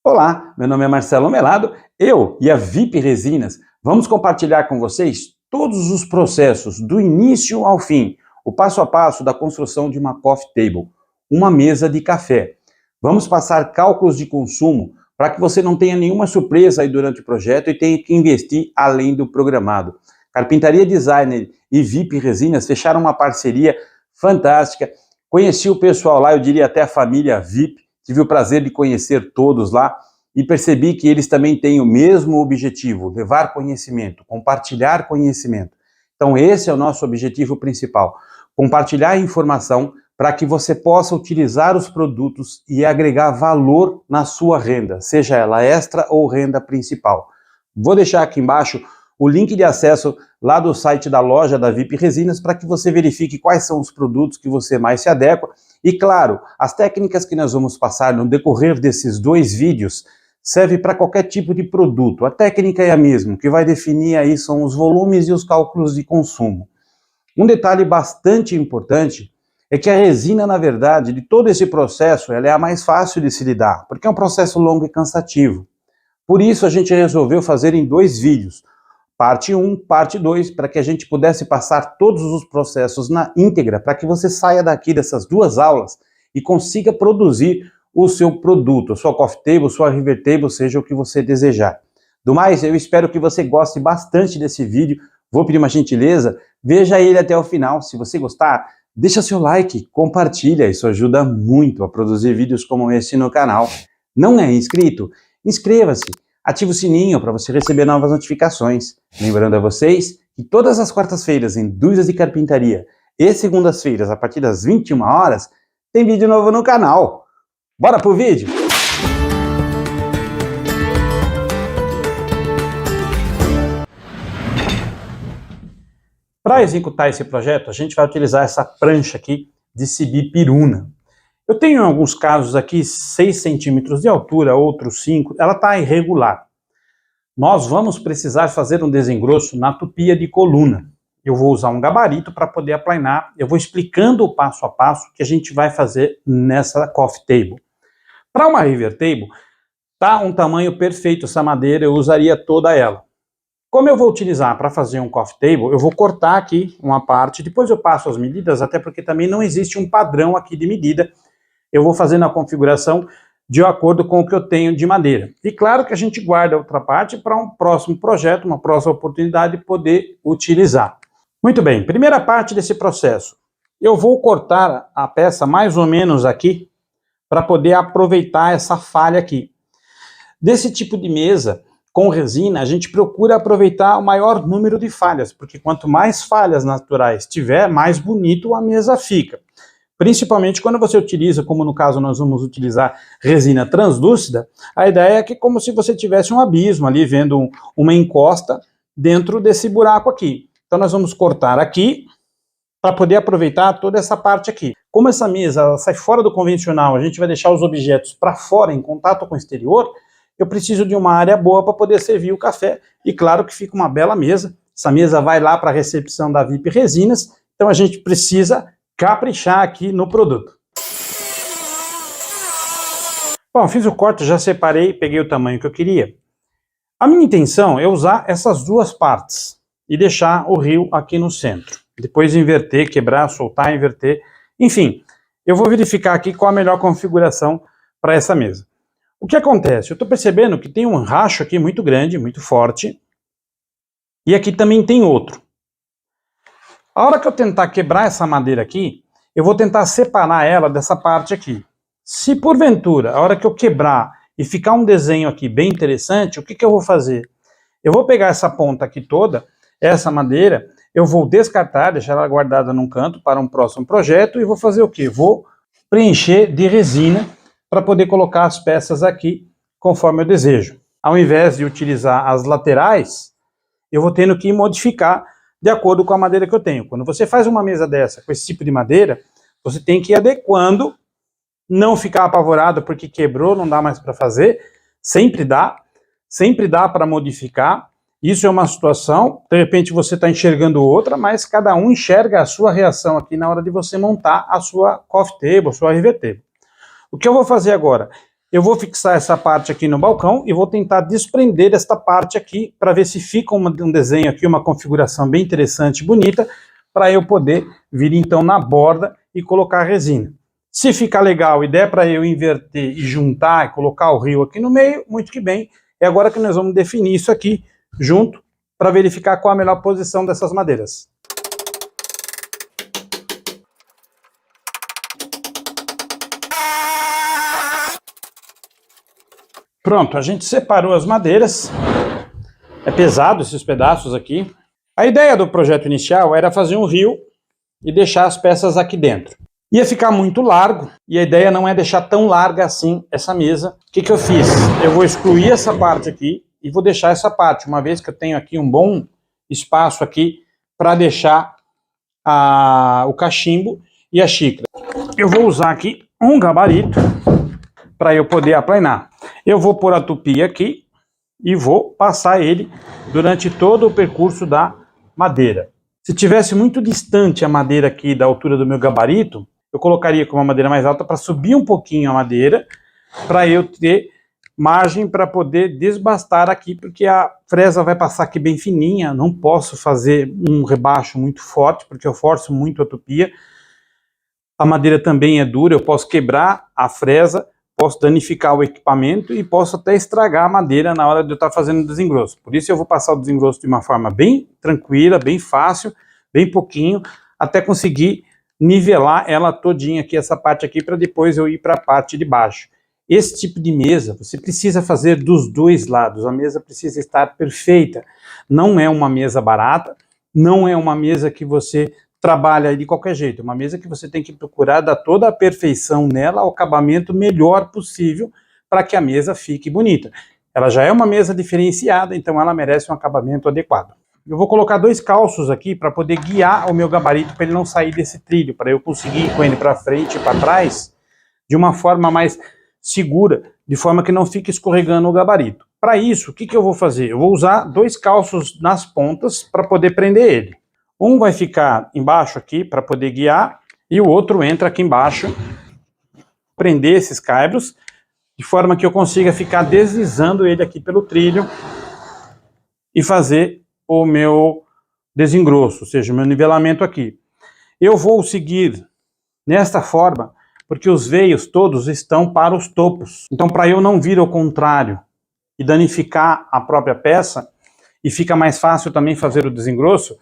Olá, meu nome é Marcelo Melado, eu e a VIP Resinas vamos compartilhar com vocês todos os processos, do início ao fim, o passo a passo da construção de uma coffee table, uma mesa de café. Vamos passar cálculos de consumo para que você não tenha nenhuma surpresa aí durante o projeto e tenha que investir além do programado. Carpintaria Designer e VIP Resinas fecharam uma parceria fantástica. Conheci o pessoal lá, eu diria até a família VIP, tive o prazer de conhecer todos lá e percebi que eles também têm o mesmo objetivo, levar conhecimento, compartilhar conhecimento. Então esse é o nosso objetivo principal, compartilhar informação para que você possa utilizar os produtos e agregar valor na sua renda, seja ela extra ou renda principal. Vou deixar aqui embaixo o link de acesso lá do site da loja da VIP Resinas para que você verifique quais são os produtos que você mais se adequa. E claro, as técnicas que nós vamos passar no decorrer desses 2 vídeos serve para qualquer tipo de produto. A técnica é a mesma, o que vai definir aí são os volumes e os cálculos de consumo. Um detalhe bastante importante é que a resina, na verdade, de todo esse processo, ela é a mais fácil de se lidar, porque é um processo longo e cansativo. Por isso a gente resolveu fazer em 2 vídeos, parte 1, parte 2, para que a gente pudesse passar todos os processos na íntegra, para que você saia daqui dessas 2 aulas e consiga produzir o seu produto, a sua coffee table, sua river table, seja o que você desejar. Do mais, eu espero que você goste bastante desse vídeo. Vou pedir uma gentileza, veja ele até o final. Se você gostar, deixa seu like, compartilha, isso ajuda muito a produzir vídeos como esse no canal. Não é inscrito? Inscreva-se, ative o sininho para você receber novas notificações. Lembrando a vocês que todas as quartas-feiras em Dúvidas de Carpintaria e segundas-feiras, a partir das 21 horas, tem vídeo novo no canal. Bora pro vídeo? Para executar esse projeto, a gente vai utilizar essa prancha aqui de Sibipiruna. Eu tenho em alguns casos aqui 6 centímetros de altura, outros 5, ela está irregular. Nós vamos precisar fazer um desengrosso na tupia de coluna. Eu vou usar um gabarito para poder aplanar, eu vou explicando o passo a passo que a gente vai fazer nessa coffee table. Para uma river table, tá um tamanho perfeito essa madeira, eu usaria toda ela. Como eu vou utilizar para fazer um coffee table, eu vou cortar aqui uma parte, depois eu passo as medidas, até porque também não existe um padrão aqui de medida. Eu vou fazendo a configuração de acordo com o que eu tenho de madeira. E claro que a gente guarda outra parte para um próximo projeto, uma próxima oportunidade de poder utilizar. Muito bem, primeira parte desse processo. Eu vou cortar a peça mais ou menos aqui, para poder aproveitar essa falha aqui. Desse tipo de mesa, com resina, a gente procura aproveitar o maior número de falhas, porque quanto mais falhas naturais tiver, mais bonito a mesa fica. Principalmente quando você utiliza, como no caso nós vamos utilizar resina translúcida, a ideia é que como se você tivesse um abismo ali, vendo uma encosta dentro desse buraco aqui. Então nós vamos cortar aqui, para poder aproveitar toda essa parte aqui. Como essa mesa ela sai fora do convencional, a gente vai deixar os objetos para fora, em contato com o exterior, eu preciso de uma área boa para poder servir o café. E claro que fica uma bela mesa. Essa mesa vai lá para a recepção da VIP Resinas, então a gente precisa caprichar aqui no produto. Bom, fiz o corte, já separei, peguei o tamanho que eu queria. A minha intenção é usar essas 2 partes e deixar o rio aqui no centro. Depois inverter, quebrar, soltar, inverter. Enfim, eu vou verificar aqui qual a melhor configuração para essa mesa. O que acontece? Eu estou percebendo que tem um racho aqui muito grande, muito forte. E aqui também tem outro. A hora que eu tentar quebrar essa madeira aqui, eu vou tentar separar ela dessa parte aqui. Se porventura, a hora que eu quebrar e ficar um desenho aqui bem interessante, o que eu vou fazer? Eu vou pegar essa ponta aqui toda, essa madeira, eu vou descartar, deixar ela guardada num canto para um próximo projeto e vou fazer o quê? Vou preencher de resina para poder colocar as peças aqui conforme eu desejo. Ao invés de utilizar as laterais, eu vou tendo que modificar de acordo com a madeira que eu tenho. Quando você faz uma mesa dessa com esse tipo de madeira, você tem que ir adequando, não ficar apavorado porque quebrou, não dá mais para fazer, sempre dá para modificar. Isso é uma situação, de repente você está enxergando outra, mas cada um enxerga a sua reação aqui na hora de você montar a sua coffee table, a sua river table. O que eu vou fazer agora? eu vou fixar essa parte aqui no balcão e vou tentar desprender esta parte aqui para ver se fica um desenho aqui, uma configuração bem interessante e bonita, para eu poder vir então na borda e colocar a resina. Se ficar legal e der para eu inverter e juntar e colocar o rio aqui no meio, muito que bem. É agora que nós vamos definir isso aqui junto para verificar qual a melhor posição dessas madeiras. Pronto, a gente separou as madeiras. É pesado esses pedaços aqui. A ideia do projeto inicial era fazer um rio e deixar as peças aqui dentro. Ia ficar muito largo e a ideia não é deixar tão larga assim essa mesa. O que eu fiz? Eu vou excluir essa parte aqui e vou deixar essa parte, uma vez que eu tenho aqui um bom espaço aqui para deixar o cachimbo e a xícara. Eu vou usar aqui um gabarito para eu poder aplanar. Eu vou pôr a tupi aqui e vou passar ele durante todo o percurso da madeira. Se tivesse muito distante a madeira aqui da altura do meu gabarito, eu colocaria com uma madeira mais alta para subir um pouquinho a madeira, para eu ter margem para poder desbastar aqui, porque a fresa vai passar aqui bem fininha, não posso fazer um rebaixo muito forte, porque eu forço muito a tupia. A madeira também é dura, eu posso quebrar a fresa, posso danificar o equipamento e posso até estragar a madeira na hora de eu estar fazendo o desengroço. Por isso eu vou passar o desengroço de uma forma bem tranquila, bem fácil, bem pouquinho, até conseguir nivelar ela todinha aqui, essa parte aqui, para depois eu ir para a parte de baixo. Esse tipo de mesa, você precisa fazer dos dois lados, a mesa precisa estar perfeita. Não é uma mesa barata, não é uma mesa que você trabalha de qualquer jeito, é uma mesa que você tem que procurar dar toda a perfeição nela, o acabamento melhor possível para que a mesa fique bonita. Ela já é uma mesa diferenciada, então ela merece um acabamento adequado. Eu vou colocar 2 calços aqui para poder guiar o meu gabarito para ele não sair desse trilho, para eu conseguir ir com ele para frente e para trás de uma forma mais segura, de forma que não fique escorregando o gabarito. Para isso, o que eu vou fazer? Eu vou usar 2 calços nas pontas para poder prender ele. Um vai ficar embaixo aqui para poder guiar e o outro entra aqui embaixo, prender esses caibros, de forma que eu consiga ficar deslizando ele aqui pelo trilho e fazer o meu desengroço, ou seja, o meu nivelamento aqui. Eu vou seguir nesta forma, porque os veios todos estão para os topos. Então, para eu não vir ao contrário e danificar a própria peça, e fica mais fácil também fazer o desengroço,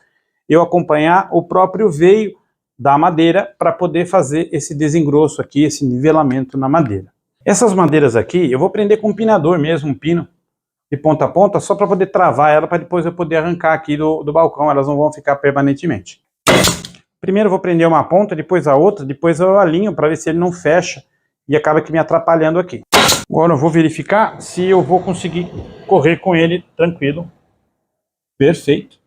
eu acompanhar o próprio veio da madeira para poder fazer esse desengroço aqui, esse nivelamento na madeira. Essas madeiras aqui, eu vou prender com um pinador mesmo, um pino de ponta a ponta, só para poder travar ela, para depois eu poder arrancar aqui do balcão, elas não vão ficar permanentemente. Primeiro eu vou prender uma ponta, depois a outra, depois eu alinho para ver se ele não fecha e acaba aqui me atrapalhando aqui. Agora eu vou verificar se eu vou conseguir correr com ele tranquilo. Perfeito.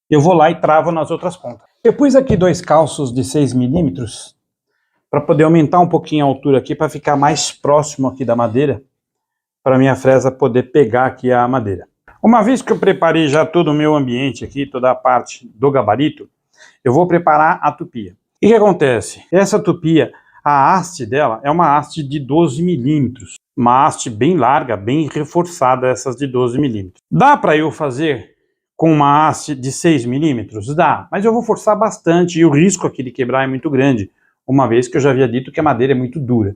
Eu vou lá e travo nas outras pontas. Eu pus aqui 2 calços de 6 milímetros para poder aumentar um pouquinho a altura aqui, para ficar mais próximo aqui da madeira, para minha fresa poder pegar aqui a madeira. Uma vez que eu preparei já todo o meu ambiente aqui, toda a parte do gabarito, eu vou preparar a tupia. E o que acontece? Essa tupia, a haste dela é uma haste de 12 milímetros. Uma haste bem larga, bem reforçada, essas de 12 milímetros. Dá para eu fazer com uma haste de 6 milímetros? Dá, mas eu vou forçar bastante e o risco aqui de quebrar é muito grande, uma vez que eu já havia dito que a madeira é muito dura.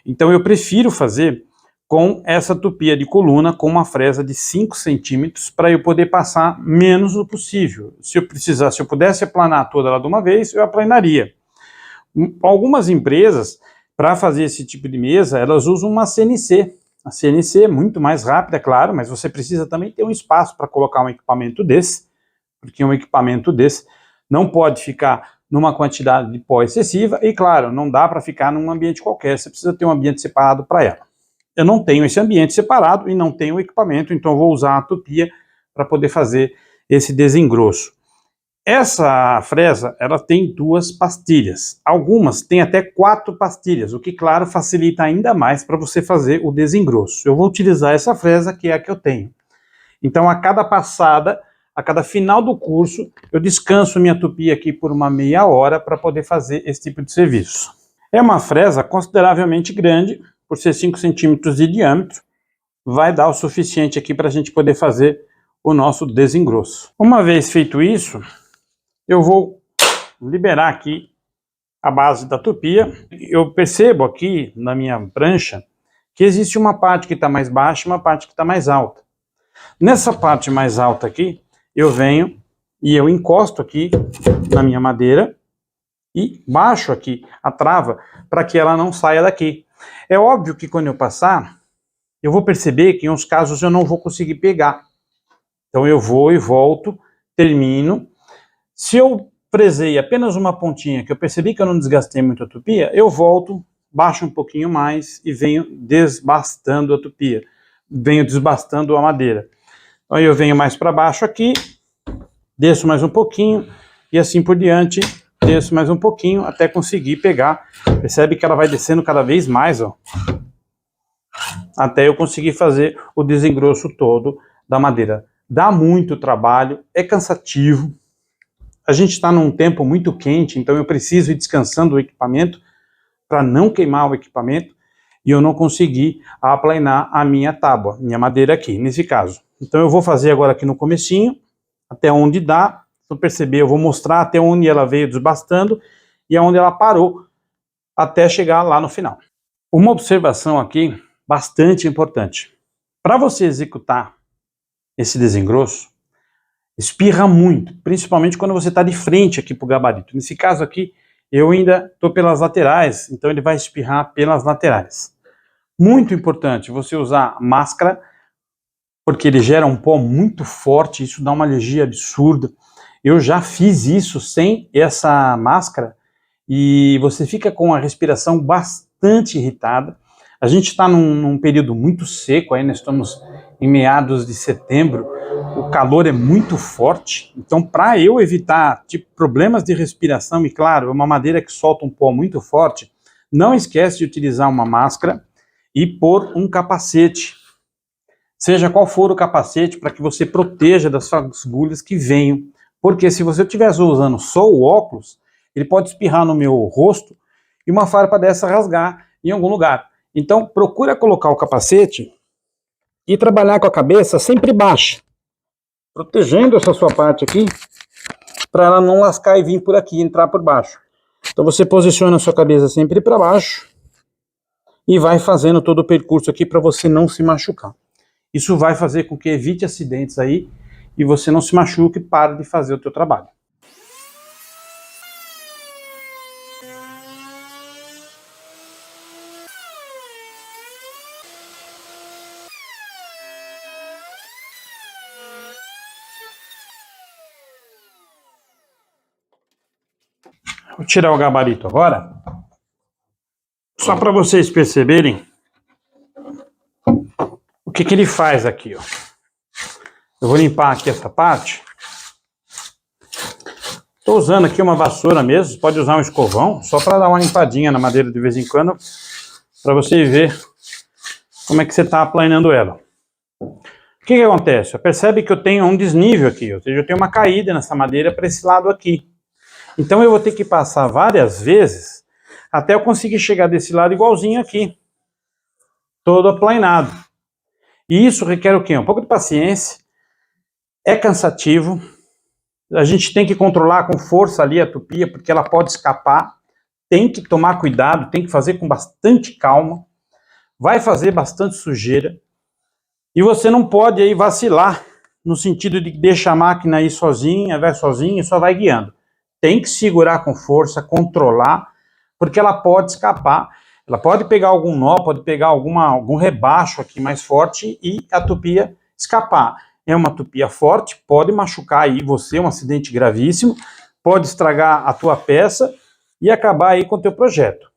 Então eu prefiro fazer com essa tupia de coluna com uma fresa de 5 centímetros para eu poder passar menos o possível. Se eu pudesse aplanar toda ela de uma vez, eu aplanaria. Algumas empresas, para fazer esse tipo de mesa, elas usam uma CNC. A CNC é muito mais rápida, é claro, mas você precisa também ter um espaço para colocar um equipamento desse, porque um equipamento desse não pode ficar numa quantidade de pó excessiva e, claro, não dá para ficar num ambiente qualquer, você precisa ter um ambiente separado para ela. Eu não tenho esse ambiente separado e não tenho o equipamento, então eu vou usar a tupia para poder fazer esse desengroço. Essa fresa, ela tem 2 pastilhas. Algumas têm até 4 pastilhas, o que, claro, facilita ainda mais para você fazer o desengroço. Eu vou utilizar essa fresa, que é a que eu tenho. Então, a cada passada, a cada final do curso, eu descanso minha tupia aqui por uma meia hora para poder fazer esse tipo de serviço. É uma fresa consideravelmente grande, por ser 5 centímetros de diâmetro, vai dar o suficiente aqui para a gente poder fazer o nosso desengrosso. Uma vez feito isso, eu vou liberar aqui a base da tupia. Eu percebo aqui na minha prancha que existe uma parte que está mais baixa e uma parte que está mais alta. Nessa parte mais alta aqui, eu venho e eu encosto aqui na minha madeira e baixo aqui a trava para que ela não saia daqui. É óbvio que quando eu passar, eu vou perceber que em uns casos eu não vou conseguir pegar. Então eu vou e volto, termino. Se eu fresei apenas uma pontinha, que eu percebi que eu não desgastei muito a tupia, eu volto, baixo um pouquinho mais e venho desbastando a tupia. Venho desbastando a madeira. Aí eu venho mais para baixo aqui, desço mais um pouquinho e assim por diante, desço mais um pouquinho até conseguir pegar. Percebe que ela vai descendo cada vez mais, ó, até eu conseguir fazer o desengrosso todo da madeira. Dá muito trabalho, é cansativo. A gente está num tempo muito quente, então eu preciso ir descansando o equipamento para não queimar o equipamento e eu não conseguir aplanar a minha tábua, minha madeira aqui, nesse caso. Então eu vou fazer agora aqui no comecinho, até onde dá. Se eu perceber, eu vou mostrar até onde ela veio desbastando e aonde ela parou, até chegar lá no final. Uma observação aqui bastante importante. Para você executar esse desengrosso, espirra muito, principalmente quando você está de frente aqui para o gabarito. Nesse caso aqui, eu ainda estou pelas laterais, então ele vai espirrar pelas laterais. Muito importante você usar máscara, porque ele gera um pó muito forte, isso dá uma alergia absurda. Eu já fiz isso sem essa máscara e você fica com a respiração bastante irritada. A gente está num período muito seco, aí nós estamos em meados de setembro, o calor é muito forte, então para eu evitar problemas de respiração, e claro, é uma madeira que solta um pó muito forte, não esquece de utilizar uma máscara e pôr um capacete, seja qual for o capacete, para que você proteja das fagulhas que venham, porque se você estiver usando só o óculos, ele pode espirrar no meu rosto e uma farpa dessa rasgar em algum lugar. Então procura colocar o capacete e trabalhar com a cabeça sempre baixa, protegendo essa sua parte aqui, para ela não lascar e vir por aqui, entrar por baixo. Então você posiciona a sua cabeça sempre para baixo e vai fazendo todo o percurso aqui para você não se machucar. Isso vai fazer com que evite acidentes aí e você não se machuque e pare de fazer o seu trabalho. Vou tirar o gabarito agora, só para vocês perceberem o que ele faz aqui, ó. Eu vou limpar aqui essa parte. Estou usando aqui uma vassoura mesmo, você pode usar um escovão, só para dar uma limpadinha na madeira de vez em quando, para você ver como é que você está aplanando ela. O que acontece? Percebe que eu tenho um desnível aqui, ou seja, eu tenho uma caída nessa madeira para esse lado aqui. Então eu vou ter que passar várias vezes até eu conseguir chegar desse lado igualzinho aqui, todo aplanado. E isso requer o quê? Um pouco de paciência, é cansativo, a gente tem que controlar com força ali a tupia, porque ela pode escapar, tem que tomar cuidado, tem que fazer com bastante calma, vai fazer bastante sujeira, e você não pode aí vacilar, no sentido de deixar a máquina ir sozinha, vai sozinha e só vai guiando. Tem que segurar com força, controlar, porque ela pode escapar, ela pode pegar algum nó, pode pegar algum rebaixo aqui mais forte e a tupia escapar. É uma tupia forte, pode machucar aí você, um acidente gravíssimo, pode estragar a tua peça e acabar aí com o teu projeto.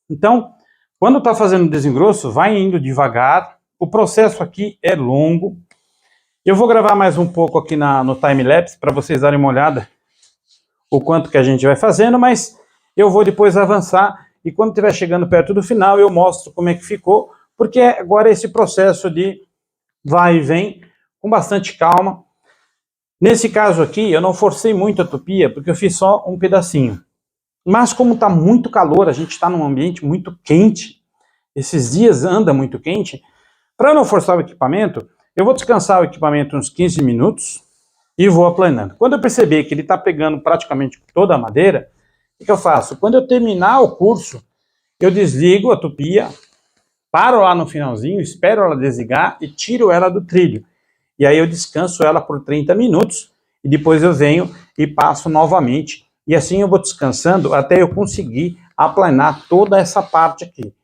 Então, quando está fazendo desengrosso, vai indo devagar, o processo aqui é longo. Eu vou gravar mais um pouco aqui no time-lapse para vocês darem uma olhada o quanto que a gente vai fazendo, mas eu vou depois avançar e quando estiver chegando perto do final eu mostro como é que ficou, porque agora é esse processo de vai e vem com bastante calma. Nesse caso aqui eu não forcei muito a tupia porque eu fiz só um pedacinho, mas como está muito calor, a gente está num ambiente muito quente, esses dias anda muito quente, para não forçar o equipamento, eu vou descansar o equipamento uns 15 minutos e vou aplanando. Quando eu perceber que ele está pegando praticamente toda a madeira, o que eu faço? Quando eu terminar o curso, eu desligo a tupia, paro lá no finalzinho, espero ela desligar e tiro ela do trilho. E aí eu descanso ela por 30 minutos e depois eu venho e passo novamente. E assim eu vou descansando até eu conseguir aplanar toda essa parte aqui.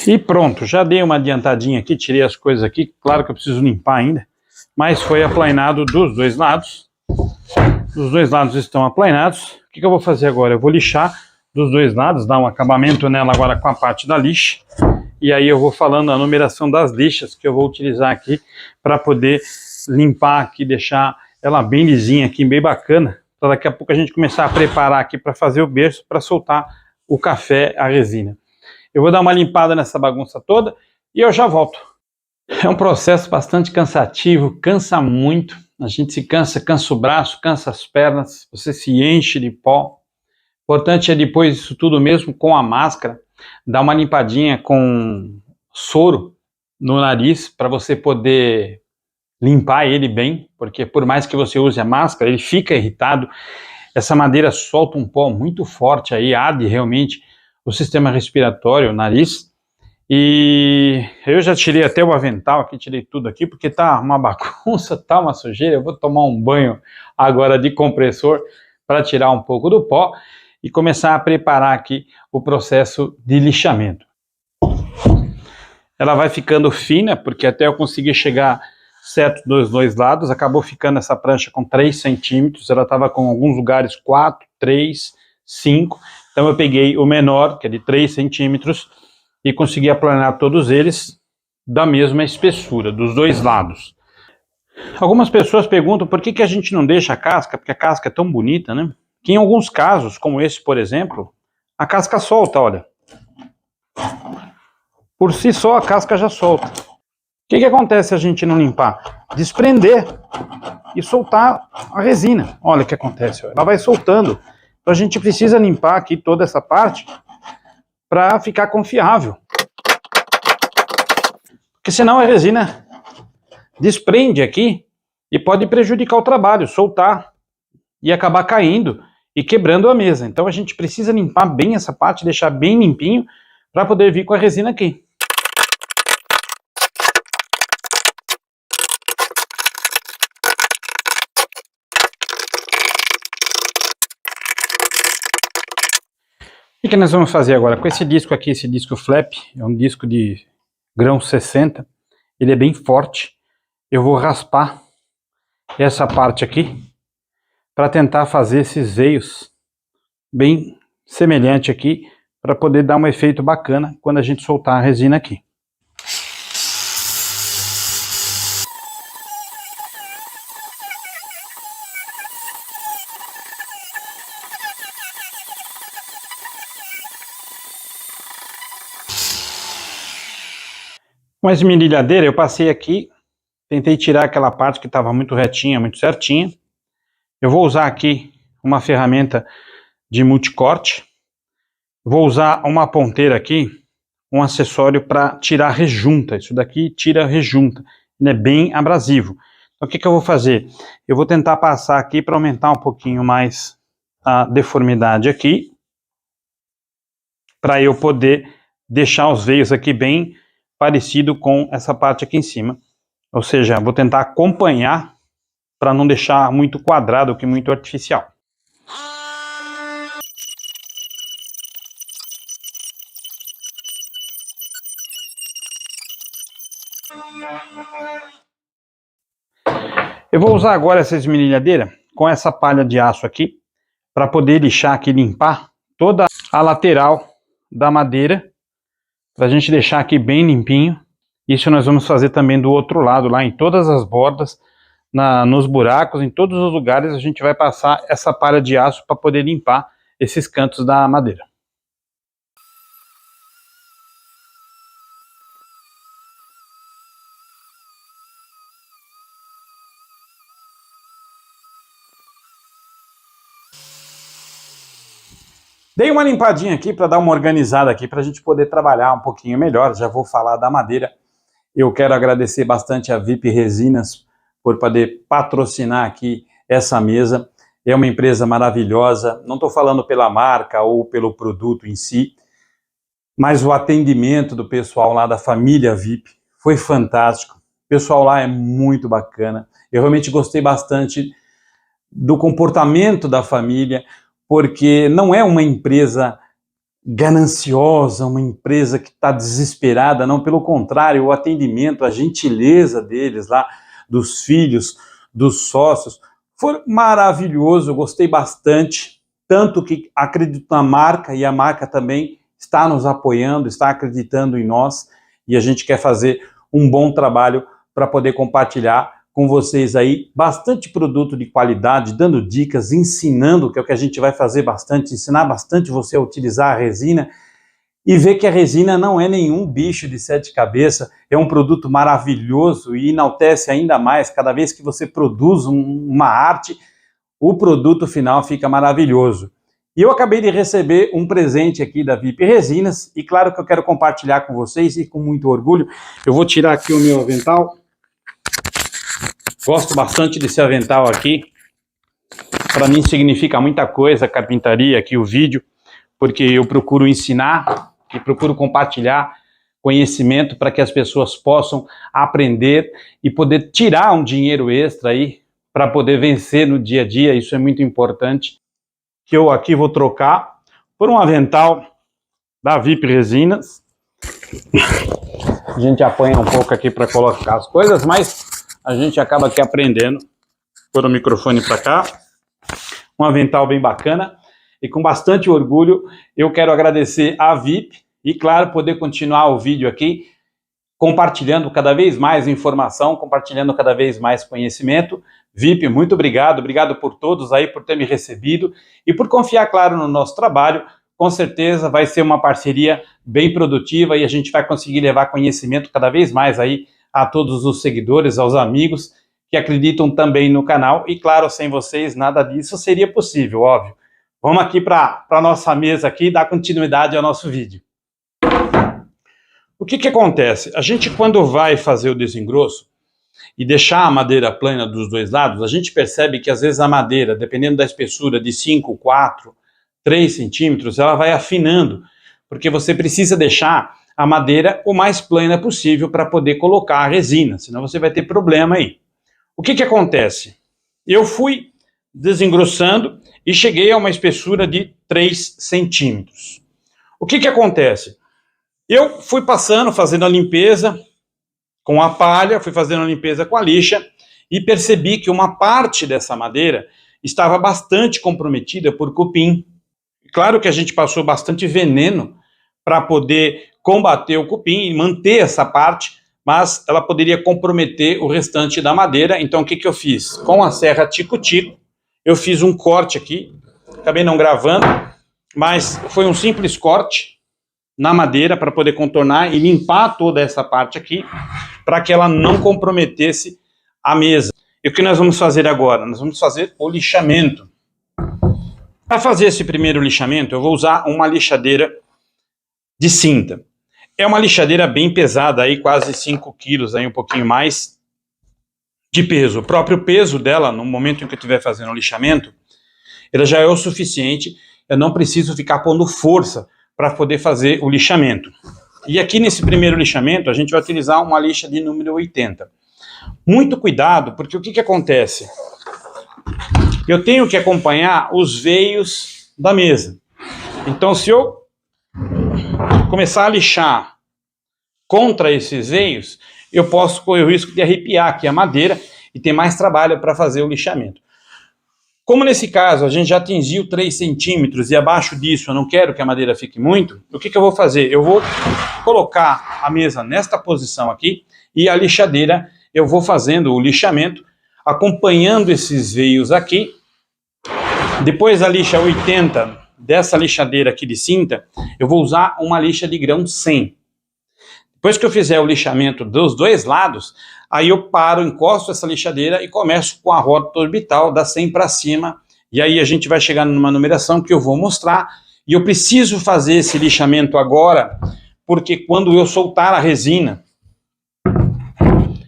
E pronto, já dei uma adiantadinha aqui, tirei as coisas aqui, claro que eu preciso limpar ainda, mas foi aplanado dos dois lados. Os dois lados estão aplanados. O que eu vou fazer agora? Eu vou lixar dos dois lados, dar um acabamento nela agora com a parte da lixa, e aí eu vou falando a numeração das lixas que eu vou utilizar aqui para poder limpar aqui, deixar ela bem lisinha aqui, bem bacana, para daqui a pouco a gente começar a preparar aqui para fazer o berço, para soltar o café, a resina. Eu vou dar uma limpada nessa bagunça toda e eu já volto. É um processo bastante cansativo, cansa muito. A gente se cansa, cansa o braço, cansa as pernas, você se enche de pó. O importante é depois disso tudo mesmo com a máscara, dar uma limpadinha com soro no nariz para você poder limpar ele bem, porque por mais que você use a máscara, ele fica irritado. Essa madeira solta um pó muito forte aí, arde realmente o sistema respiratório, o nariz. E eu já tirei até o avental aqui, tirei tudo aqui, porque tá uma bagunça, tá uma sujeira. Eu vou tomar um banho agora de compressor para tirar um pouco do pó e começar a preparar aqui o processo de lixamento. Ela vai ficando fina, porque até eu conseguir chegar certo dos dois lados, acabou ficando essa prancha com 3 centímetros, ela estava com alguns lugares 4, 3, 5, então eu peguei o menor, que é de 3 centímetros, e consegui aplanar todos eles da mesma espessura, dos dois lados. Algumas pessoas perguntam por que a gente não deixa a casca, porque a casca é tão bonita, né? Que em alguns casos, como esse, por exemplo, a casca solta, olha. Por si só a casca já solta. O que acontece se a gente não limpar? Desprender e soltar a resina. Olha o que acontece, ela vai soltando. Então a gente precisa limpar aqui toda essa parte para ficar confiável. Porque senão a resina desprende aqui e pode prejudicar o trabalho, soltar e acabar caindo e quebrando a mesa. Então a gente precisa limpar bem essa parte, deixar bem limpinho para poder vir com a resina aqui. O que nós vamos fazer agora? Com esse disco aqui, esse disco flap, é um disco de grão 60, ele é bem forte. Eu vou raspar essa parte aqui para tentar fazer esses veios bem semelhante aqui, para poder dar um efeito bacana quando a gente soltar a resina aqui. Com a esmerilhadeira eu passei aqui, tentei tirar aquela parte que estava muito retinha, muito certinha. Eu vou usar aqui uma ferramenta de multicorte. Vou usar uma ponteira aqui, um acessório para tirar rejunta. Isso daqui tira rejunta, ele é bem abrasivo. Então o que eu vou fazer? Eu vou tentar passar aqui para aumentar um pouquinho mais a deformidade aqui, para eu poder deixar os veios aqui bem parecido com essa parte aqui em cima. Ou seja, vou tentar acompanhar para não deixar muito quadrado, que muito artificial. Eu vou usar agora essa esmerilhadeira com essa palha de aço aqui, para poder lixar aqui, limpar toda a lateral da madeira, para a gente deixar aqui bem limpinho Isso nós vamos fazer também do outro lado, lá em todas as bordas, nos buracos, em todos os lugares a gente vai passar essa palha de aço para poder limpar esses cantos da madeira. Dei uma limpadinha aqui para dar uma organizada aqui, para a gente poder trabalhar um pouquinho melhor. Já vou falar da madeira. Eu quero agradecer bastante a VIP Resinas por poder patrocinar aqui essa mesa. É uma empresa maravilhosa. Não estou falando pela marca ou pelo produto em si, mas o atendimento do pessoal lá da família VIP foi fantástico. O pessoal lá é muito bacana. Eu realmente gostei bastante do comportamento da família, porque não é uma empresa gananciosa, uma empresa que está desesperada, não, pelo contrário, o atendimento, a gentileza deles lá, dos filhos, dos sócios, foi maravilhoso, eu gostei bastante, tanto que acredito na marca, e a marca também está nos apoiando, está acreditando em nós, e a gente quer fazer um bom trabalho para poder compartilhar com vocês aí bastante produto de qualidade, dando dicas, ensinando, que é o que a gente vai fazer bastante, ensinar bastante você a utilizar a resina e ver que a resina não é nenhum bicho de sete cabeças, é um produto maravilhoso e enaltece ainda mais. Cada vez que você produz uma arte, o produto final fica maravilhoso. E eu acabei de receber um presente aqui da VIP Resinas e claro que eu quero compartilhar com vocês e com muito orgulho. Eu vou tirar aqui o meu avental. Gosto bastante desse avental aqui. Para mim significa muita coisa a carpintaria, aqui o vídeo, porque eu procuro ensinar e procuro compartilhar conhecimento para que as pessoas possam aprender e poder tirar um dinheiro extra aí para poder vencer no dia a dia. Isso é muito importante. Que eu aqui vou trocar por um avental da VIP Resinas. A gente apanha um pouco aqui para colocar as coisas, mas a gente acaba aqui aprendendo. Pôr o microfone para cá. Um avental bem bacana. E com bastante orgulho, eu quero agradecer a VIP e, claro, poder continuar o vídeo aqui, compartilhando cada vez mais informação, compartilhando cada vez mais conhecimento. VIP, muito obrigado. Obrigado por todos aí, por ter me recebido e por confiar, claro, no nosso trabalho. Com certeza vai ser uma parceria bem produtiva e a gente vai conseguir levar conhecimento cada vez mais aí a todos os seguidores, aos amigos que acreditam também no canal. E claro, sem vocês nada disso seria possível, óbvio. Vamos aqui para a nossa mesa aqui, dar continuidade ao nosso vídeo. O que acontece? A gente, quando vai fazer o desengrosso e deixar a madeira plana dos dois lados, a gente percebe que às vezes a madeira, dependendo da espessura de 5, 4, 3 centímetros, ela vai afinando, porque você precisa deixar a madeira o mais plana possível para poder colocar a resina, senão você vai ter problema aí. O que acontece? Eu fui desengrossando e cheguei a uma espessura de 3 centímetros. O que acontece? Eu fui passando, fazendo a limpeza com a palha, fui fazendo a limpeza com a lixa e percebi que uma parte dessa madeira estava bastante comprometida por cupim. Claro que a gente passou bastante veneno para poder combater o cupim e manter essa parte, mas ela poderia comprometer o restante da madeira. Então o que eu fiz? Com a serra tico-tico, eu fiz um corte aqui, acabei não gravando, mas foi um simples corte na madeira para poder contornar e limpar toda essa parte aqui, para que ela não comprometesse a mesa. E o que nós vamos fazer agora? Nós vamos fazer o lixamento. Para fazer esse primeiro lixamento, eu vou usar uma lixadeira de cinta. É uma lixadeira bem pesada, aí quase 5 quilos, aí um pouquinho mais de peso. O próprio peso dela, no momento em que eu estiver fazendo o lixamento, ela já é o suficiente, eu não preciso ficar pondo força para poder fazer o lixamento. E aqui nesse primeiro lixamento, a gente vai utilizar uma lixa de número 80. Muito cuidado, porque o que acontece? Eu tenho que acompanhar os veios da mesa. Então, se eu começar a lixar contra esses veios, eu posso correr o risco de arrepiar aqui a madeira e ter mais trabalho para fazer o lixamento. Como nesse caso a gente já atingiu 3 centímetros e abaixo disso eu não quero que a madeira fique muito, o que eu vou fazer? Eu vou colocar a mesa nesta posição aqui e a lixadeira eu vou fazendo o lixamento, acompanhando esses veios aqui. Depois a lixa 80 dessa lixadeira aqui de cinta, eu vou usar uma lixa de grão 100. Depois que eu fizer o lixamento dos dois lados, aí eu paro, encosto essa lixadeira e começo com a rota orbital da 100 para cima. E aí a gente vai chegar numa numeração que eu vou mostrar. E eu preciso fazer esse lixamento agora, porque quando eu soltar a resina,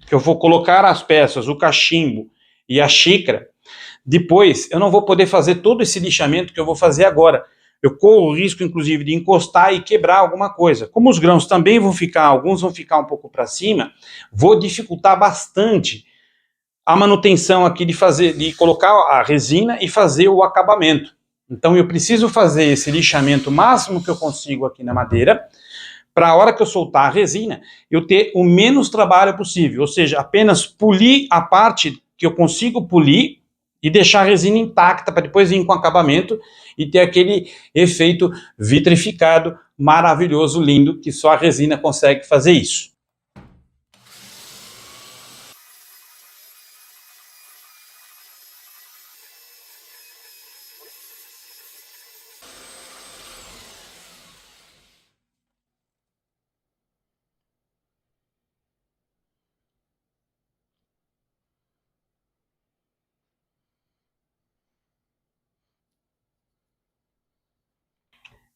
que eu vou colocar as peças, o cachimbo e a xícara, depois eu não vou poder fazer todo esse lixamento que eu vou fazer agora. Eu corro o risco, inclusive, de encostar e quebrar alguma coisa. Como os grãos também vão ficar, alguns vão ficar um pouco para cima, vou dificultar bastante a manutenção aqui de colocar a resina e fazer o acabamento. Então eu preciso fazer esse lixamento máximo que eu consigo aqui na madeira, para a hora que eu soltar a resina, eu ter o menos trabalho possível, ou seja, apenas polir a parte que eu consigo polir e deixar a resina intacta para depois vir com acabamento e ter aquele efeito vitrificado, maravilhoso, lindo, que só a resina consegue fazer isso.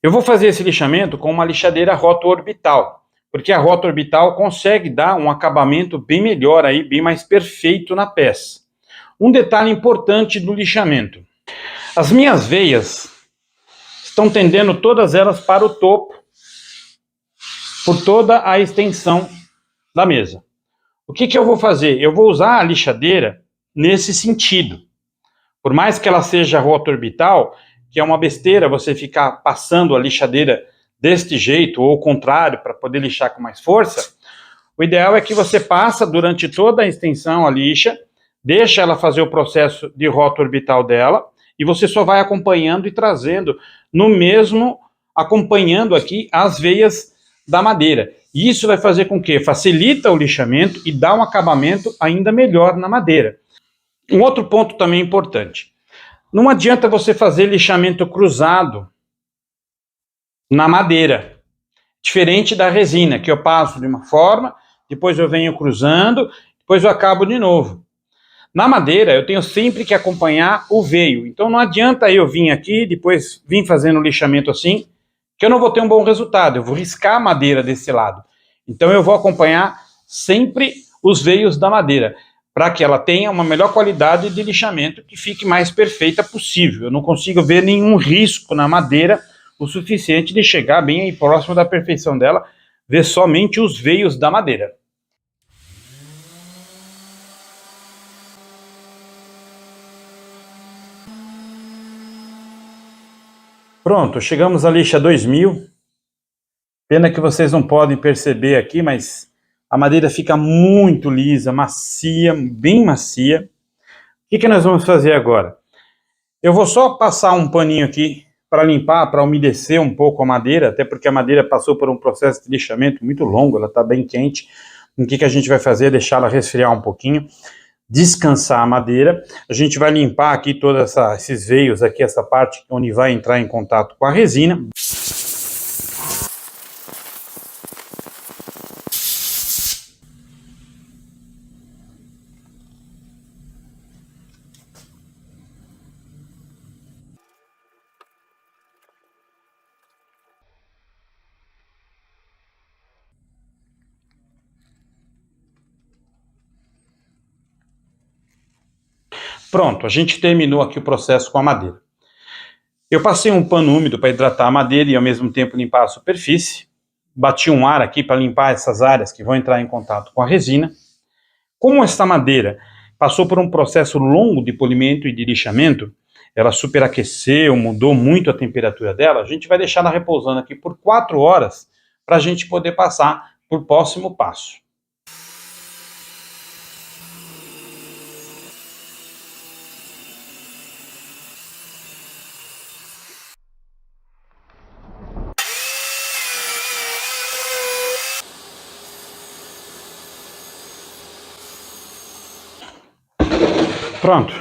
Eu vou fazer esse lixamento com uma lixadeira roto-orbital, porque a roto-orbital consegue dar um acabamento bem melhor, aí, bem mais perfeito na peça. Um detalhe importante do lixamento. As minhas veias estão tendendo todas elas para o topo, por toda a extensão da mesa. O que eu vou fazer? Eu vou usar a lixadeira nesse sentido. Por mais que ela seja roto-orbital, que é uma besteira você ficar passando a lixadeira deste jeito, ou ao contrário, para poder lixar com mais força, o ideal é que você passa durante toda a extensão a lixa, deixa ela fazer o processo de rota orbital dela, e você só vai acompanhando e trazendo no mesmo, acompanhando aqui as veias da madeira. E isso vai fazer com que facilita o lixamento e dá um acabamento ainda melhor na madeira. Um outro ponto também importante. Não adianta você fazer lixamento cruzado na madeira, diferente da resina, que eu passo de uma forma, depois eu venho cruzando, depois eu acabo de novo. Na madeira, eu tenho sempre que acompanhar o veio. Então não adianta eu vir aqui, depois vir fazendo o lixamento assim, que eu não vou ter um bom resultado. Eu vou riscar a madeira desse lado. Então eu vou acompanhar sempre os veios da madeira, para que ela tenha uma melhor qualidade de lixamento, que fique mais perfeita possível. Eu não consigo ver nenhum risco na madeira o suficiente de chegar bem aí próximo da perfeição dela, ver somente os veios da madeira. Pronto, chegamos à lixa 2000. Pena que vocês não podem perceber aqui, mas a madeira fica muito lisa, macia, bem macia. O que nós vamos fazer agora? Eu vou só passar um paninho aqui para limpar, para umedecer um pouco a madeira, até porque a madeira passou por um processo de lixamento muito longo, ela está bem quente. O que a gente vai fazer? Deixá-la resfriar um pouquinho, descansar a madeira. A gente vai limpar aqui todos esses veios aqui, essa parte onde vai entrar em contato com a resina. Pronto, a gente terminou aqui o processo com a madeira. Eu passei um pano úmido para hidratar a madeira e ao mesmo tempo limpar a superfície. Bati um ar aqui para limpar essas áreas que vão entrar em contato com a resina. Como esta madeira passou por um processo longo de polimento e de lixamento, ela superaqueceu, mudou muito a temperatura dela, a gente vai deixar ela repousando aqui por 4 horas para a gente poder passar para o próximo passo. Pronto.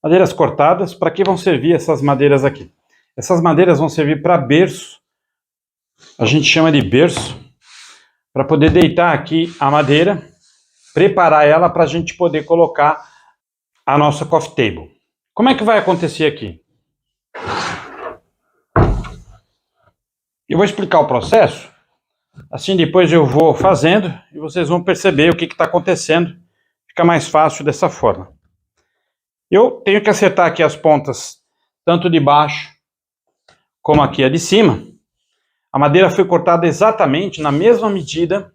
Madeiras cortadas. Para que vão servir essas madeiras aqui? Essas madeiras vão servir para berço. A gente chama de berço. Para poder deitar aqui a madeira, preparar ela para a gente poder colocar a nossa coffee table. Como é que vai acontecer aqui? Eu vou explicar o processo, assim depois eu vou fazendo e vocês vão perceber o que está acontecendo. Fica mais fácil dessa forma. Eu tenho que acertar aqui as pontas, tanto de baixo como aqui a de cima. A madeira foi cortada exatamente na mesma medida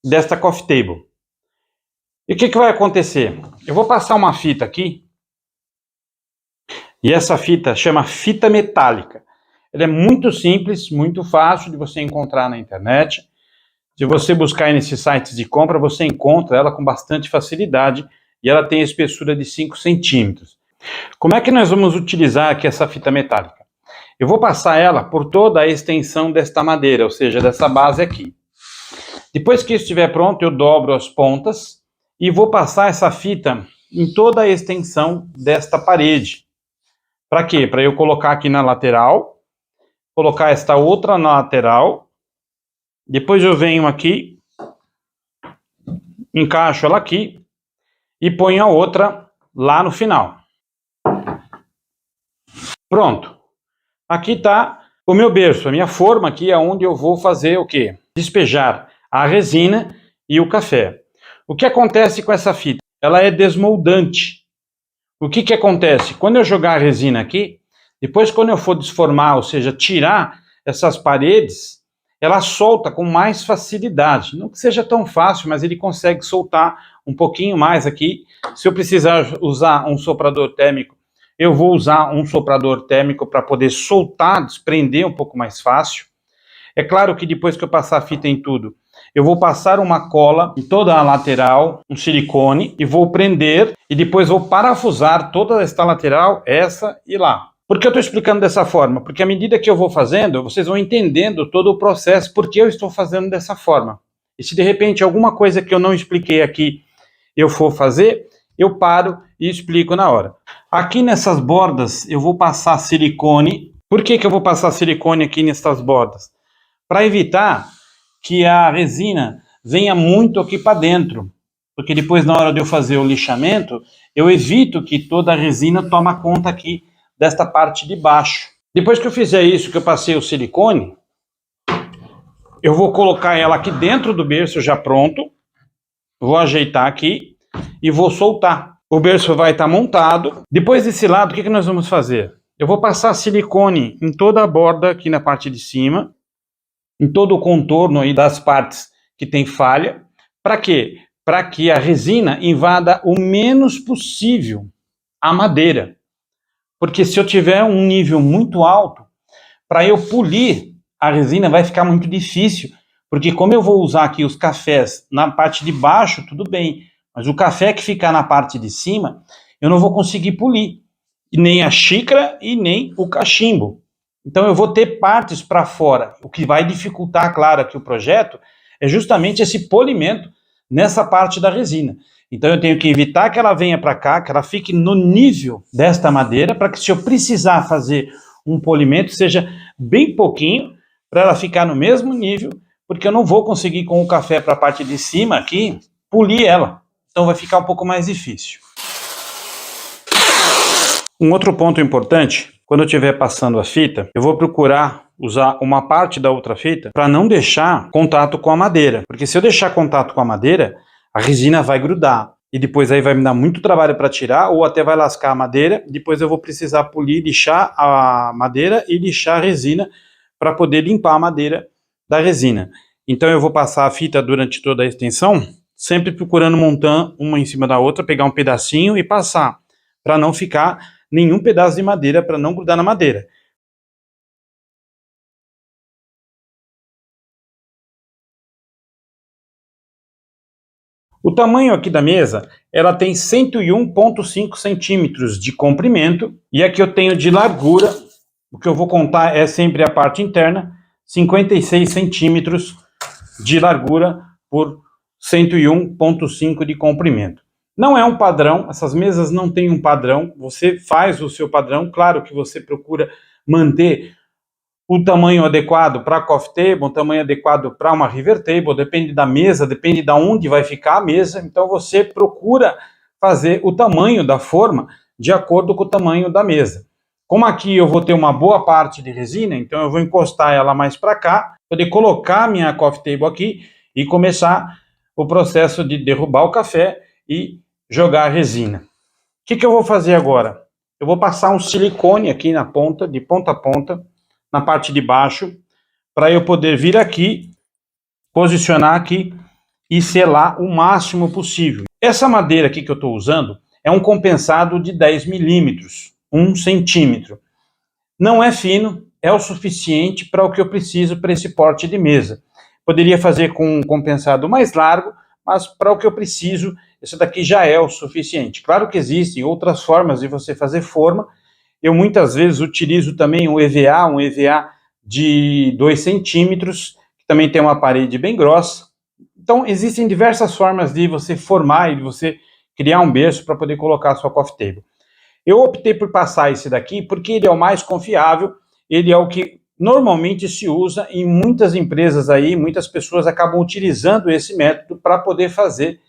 desta coffee table. E o que vai acontecer? Eu vou passar uma fita aqui, e essa fita chama fita metálica. Ela é muito simples, muito fácil de você encontrar na internet. Se você buscar aí nesses sites de compra, você encontra ela com bastante facilidade, e ela tem a espessura de 5 centímetros. Como é que nós vamos utilizar aqui essa fita metálica? Eu vou passar ela por toda a extensão desta madeira, ou seja, dessa base aqui. Depois que estiver pronto, eu dobro as pontas e vou passar essa fita em toda a extensão desta parede. Para quê? Para eu colocar aqui na lateral, colocar esta outra na lateral, depois eu venho aqui, encaixo ela aqui e ponho a outra lá no final. Pronto. Aqui está o meu berço, a minha forma aqui é onde eu vou fazer o quê? Despejar a resina e o café. O que acontece com essa fita? Ela é desmoldante. O que acontece? Quando eu jogar a resina aqui, depois quando eu for desformar, ou seja, tirar essas paredes, ela solta com mais facilidade. Não que seja tão fácil, mas ele consegue soltar um pouquinho mais aqui. Se eu precisar usar um soprador térmico, eu vou usar um soprador térmico para poder soltar, desprender um pouco mais fácil. É claro que depois que eu passar a fita em tudo, eu vou passar uma cola em toda a lateral, um silicone, e vou prender, e depois vou parafusar toda esta lateral, essa e lá. Por que eu estou explicando dessa forma? Porque à medida que eu vou fazendo, vocês vão entendendo todo o processo, porque eu estou fazendo dessa forma. E se de repente alguma coisa que eu não expliquei aqui eu for fazer, eu paro e explico na hora. Aqui nessas bordas eu vou passar silicone. Por que eu vou passar silicone aqui nessas bordas? Para evitar que a resina venha muito aqui para dentro. Porque depois na hora de eu fazer o lixamento, eu evito que toda a resina tome conta aqui desta parte de baixo. Depois que eu fizer isso, que eu passei o silicone, eu vou colocar ela aqui dentro do berço já pronto. Vou ajeitar aqui e vou soltar. O berço vai estar montado. Depois desse lado, o que nós vamos fazer? Eu vou passar silicone em toda a borda aqui na parte de cima, em todo o contorno aí das partes que tem falha. Para quê? Para que a resina invada o menos possível a madeira. Porque se eu tiver um nível muito alto, para eu polir a resina vai ficar muito difícil. Porque como eu vou usar aqui os cafés na parte de baixo, tudo bem. Mas o café que ficar na parte de cima, eu não vou conseguir polir. E nem a xícara e nem o cachimbo. Então eu vou ter partes para fora. O que vai dificultar, claro, aqui o projeto é justamente esse polimento nessa parte da resina. Então eu tenho que evitar que ela venha para cá, que ela fique no nível desta madeira, para que se eu precisar fazer um polimento, seja bem pouquinho, para ela ficar no mesmo nível, porque eu não vou conseguir com o café para a parte de cima aqui, polir ela. Então vai ficar um pouco mais difícil. Um outro ponto importante, quando eu estiver passando a fita, eu vou procurar usar uma parte da outra fita para não deixar contato com a madeira. Porque se eu deixar contato com a madeira, a resina vai grudar. E depois aí vai me dar muito trabalho para tirar, ou até vai lascar a madeira. Depois eu vou precisar polir, lixar a madeira e lixar a resina para poder limpar a madeira da resina. Então eu vou passar a fita durante toda a extensão, sempre procurando montar uma em cima da outra, pegar um pedacinho e passar, para não ficar nenhum pedaço de madeira, para não grudar na madeira. O tamanho aqui da mesa, ela tem 101,5 centímetros de comprimento, e aqui eu tenho de largura, o que eu vou contar é sempre a parte interna, 56 centímetros de largura por 101,5 de comprimento. Não é um padrão, essas mesas não têm um padrão, você faz o seu padrão, claro que você procura manter o tamanho adequado para a coffee table, o tamanho adequado para uma river table, depende da mesa, depende de onde vai ficar a mesa, então você procura fazer o tamanho da forma de acordo com o tamanho da mesa. Como aqui eu vou ter uma boa parte de resina, então eu vou encostar ela mais para cá, poder colocar minha coffee table aqui e começar o processo de derrubar o café e jogar a resina. O que eu vou fazer agora? Eu vou passar um silicone aqui na ponta, de ponta a ponta, na parte de baixo, para eu poder vir aqui, posicionar aqui e selar o máximo possível. Essa madeira aqui que eu estou usando é um compensado de 10 milímetros, 1 centímetro. Não é fino, é o suficiente para o que eu preciso para esse porte de mesa. Poderia fazer com um compensado mais largo, mas para o que eu preciso, esse daqui já é o suficiente. Claro que existem outras formas de você fazer forma. Eu muitas vezes utilizo também um EVA de 2 centímetros, que também tem uma parede bem grossa. Então, existem diversas formas de você formar e de você criar um berço para poder colocar a sua coffee table. Eu optei por passar esse daqui porque ele é o mais confiável, ele é o que normalmente se usa em muitas empresas aí, muitas pessoas acabam utilizando esse método para poder fazer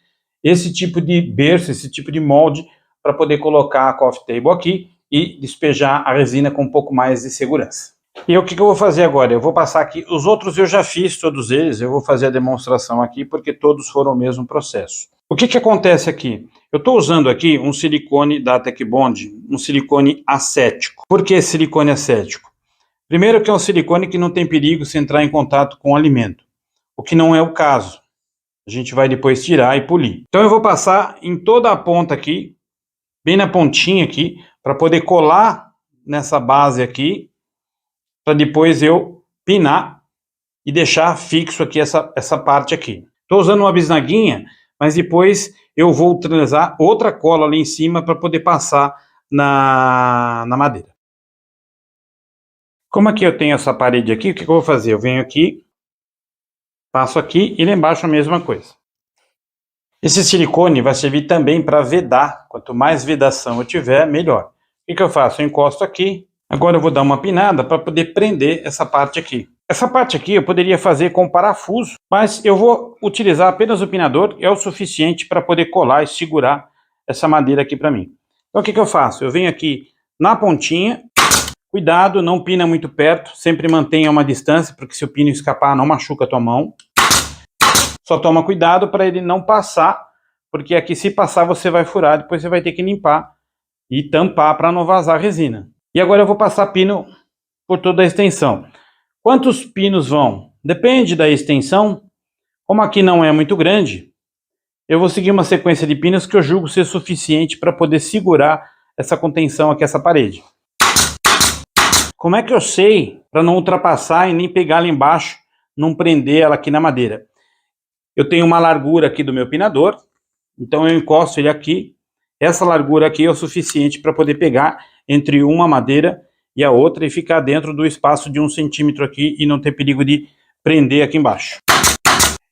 esse tipo de berço, esse tipo de molde, para poder colocar a coffee table aqui e despejar a resina com um pouco mais de segurança. E o que eu vou fazer agora? Eu vou passar aqui, os outros eu já fiz, todos eles, eu vou fazer a demonstração aqui, porque todos foram o mesmo processo. O que acontece aqui? Eu estou usando aqui um silicone da Tecbond, um silicone acético. Por que silicone acético? Primeiro que é um silicone que não tem perigo se entrar em contato com o alimento, o que não é o caso. A gente vai depois tirar e polir. Então eu vou passar em toda a ponta aqui, bem na pontinha aqui, para poder colar nessa base aqui, para depois eu pinar e deixar fixo aqui essa parte aqui. Estou usando uma bisnaguinha, mas depois eu vou utilizar outra cola ali em cima para poder passar na madeira. Como aqui eu tenho essa parede aqui, o que eu vou fazer? Eu venho aqui, passo aqui e lá embaixo a mesma coisa. Esse silicone vai servir também para vedar. Quanto mais vedação eu tiver, melhor. O que eu faço? Eu encosto aqui. Agora eu vou dar uma pinada para poder prender essa parte aqui. Essa parte aqui eu poderia fazer com parafuso, mas eu vou utilizar apenas o pinador, é o suficiente para poder colar e segurar essa madeira aqui para mim. Então o que eu faço? Eu venho aqui na pontinha, cuidado, não pina muito perto, sempre mantenha uma distância, porque se o pino escapar não machuca a tua mão. Só toma cuidado para ele não passar, porque aqui se passar você vai furar, depois você vai ter que limpar e tampar para não vazar a resina. E agora eu vou passar pino por toda a extensão. Quantos pinos vão? Depende da extensão. Como aqui não é muito grande, eu vou seguir uma sequência de pinos que eu julgo ser suficiente para poder segurar essa contenção aqui, essa parede. Como é que eu sei para não ultrapassar e nem pegar lá embaixo, não prender ela aqui na madeira? Eu tenho uma largura aqui do meu pinador, então eu encosto ele aqui. Essa largura aqui é o suficiente para poder pegar entre uma madeira e a outra e ficar dentro do espaço de 1 centímetro aqui e não ter perigo de prender aqui embaixo.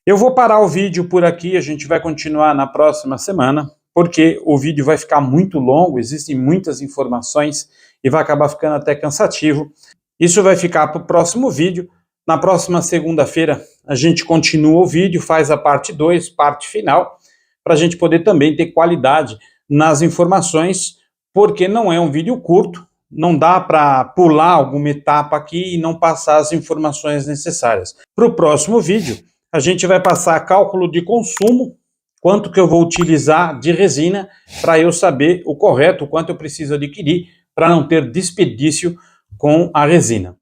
Eu vou parar o vídeo por aqui, a gente vai continuar na próxima semana, porque o vídeo vai ficar muito longo, existem muitas informações e vai acabar ficando até cansativo. Isso vai ficar para o próximo vídeo. Na próxima segunda-feira a gente continua o vídeo, faz a parte 2, parte final, para a gente poder também ter qualidade nas informações, porque não é um vídeo curto, não dá para pular alguma etapa aqui e não passar as informações necessárias. Para o próximo vídeo, a gente vai passar cálculo de consumo, quanto que eu vou utilizar de resina, para eu saber o correto, o quanto eu preciso adquirir, para não ter desperdício com a resina.